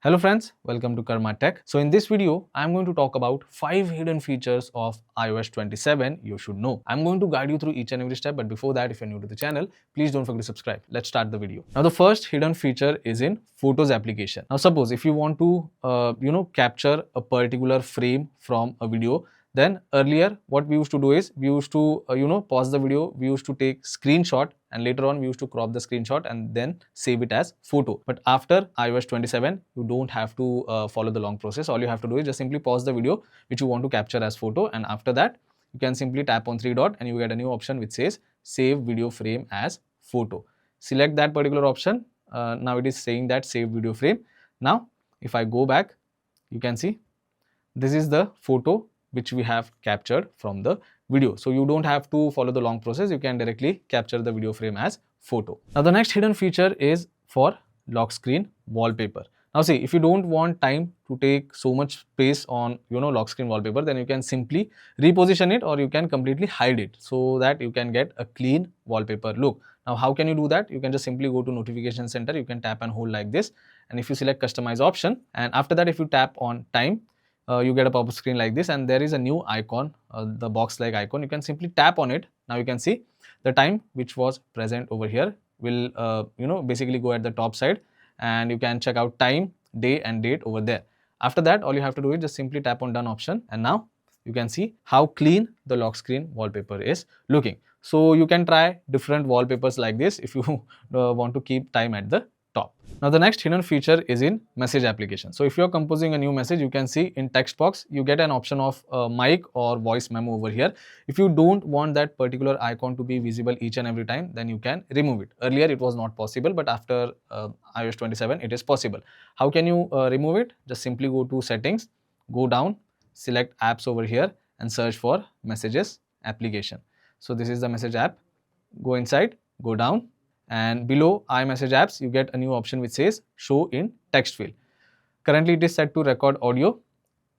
Hello friends, welcome to karmatech. So in this video, I'm going to talk about 5 hidden features of iOS 27 you should know. I'm going to guide you through each and every step, but before that, if you're new to the channel, please don't forget to subscribe. Let's start the video. Now the first hidden feature is in Photos application. Now suppose if you want to capture a particular frame from a video, then earlier what we used to do is we used to pause the video, we used to take screenshot, and later on we used to crop the screenshot and then save it as photo. But after iOS 27 you don't have to follow the long process. All you have to do is just simply pause the video which you want to capture as photo, and after that you can simply tap on three dot and you get a new option which says save video frame as photo. Select that particular option. Now it is saying that save video frame. Now if I go back, you can see this is the photo which we have captured from the video. So you don't have to follow the long process, you can directly capture the video frame as photo. Now the next hidden feature is for lock screen wallpaper. Now see, if you don't want time to take so much space on lock screen wallpaper, then you can simply reposition it or you can completely hide it so that you can get a clean wallpaper look. Now how can you do that? You can just simply go to notification center, you can tap and hold like this, and if you select customize option, and after that if you tap on time, you get a pop-up screen like this, and there is a new icon, the box like icon. You can simply tap on it. Now you can see the time which was present over here will basically go at the top side, and you can check out time, day and date over there. After that, all you have to do is just simply tap on done option, and now you can see how clean the lock screen wallpaper is looking. So you can try different wallpapers like this if you want to keep time at the top. Now the next hidden feature is in message application. So if you're composing a new message, you can see in text box you get an option of mic or voice memo over here. If you don't want that particular icon to be visible each and every time, then you can remove it. Earlier it was not possible, but after iOS 27 it is possible. How can you remove it? Just simply go to settings, go down, select apps over here and search for messages application. So this is the message app. Go inside, go down, and below iMessage apps you get a new option which says show in text field. Currently it is set to record audio.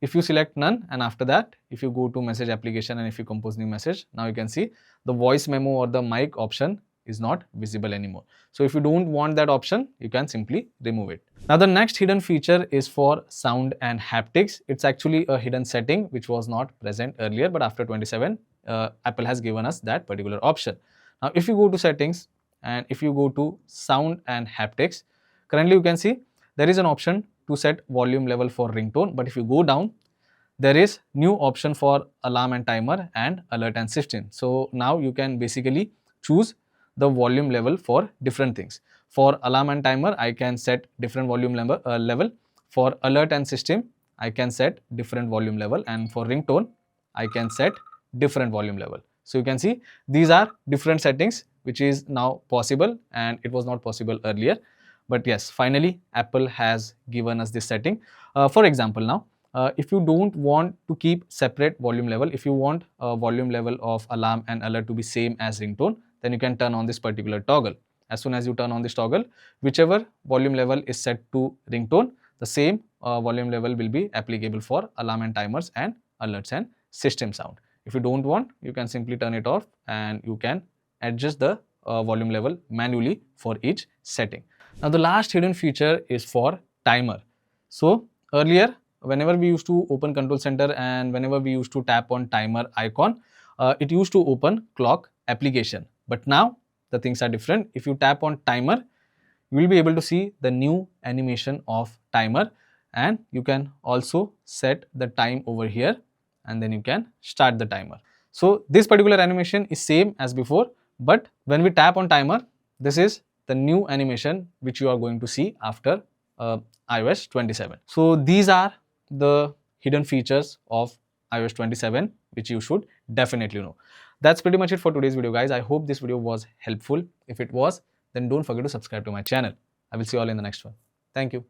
If you select none, and after that if you go to message application and if you compose new message, now you can see the voice memo or the mic option is not visible anymore. So if you don't want that option, you can simply remove it. Now the next hidden feature is for sound and haptics. It's actually a hidden setting which was not present earlier, but after 27 Apple has given us that particular option. Now if you go to settings and if you go to sound and haptics, currently you can see there is an option to set volume level for ringtone, but if you go down, there is new option for alarm and timer and alert and system. So now you can basically choose the volume level for different things. For alarm and timer, I can set different volume level. For alert and system, I can set different volume level, and for ringtone, I can set different volume level. So you can see these are different settings which is now possible, and it was not possible earlier. But yes, finally Apple has given us this setting. For example, now if you don't want to keep separate volume level, if you want a volume level of alarm and alert to be same as ringtone, then you can turn on this particular toggle. As soon as you turn on this toggle, whichever volume level is set to ringtone, the same volume level will be applicable for alarm and timers and alerts and system sound. If you don't want, you can simply turn it off and you can adjust the volume level manually for each setting. Now the last hidden feature is for timer. So earlier, whenever we used to open control center and whenever we used to tap on timer icon, it used to open clock application. But now the things are different. If you tap on timer, you will be able to see the new animation of timer, and you can also set the time over here and then you can start the timer. So this particular animation is same as before, but when we tap on timer, this is the new animation which you are going to see after iOS 27. So these are the hidden features of iOS 27 which you should definitely know. That's pretty much it for today's video, guys. I hope this video was helpful. If it was, then don't forget to subscribe to my channel. I will see you all in the next one. Thank you.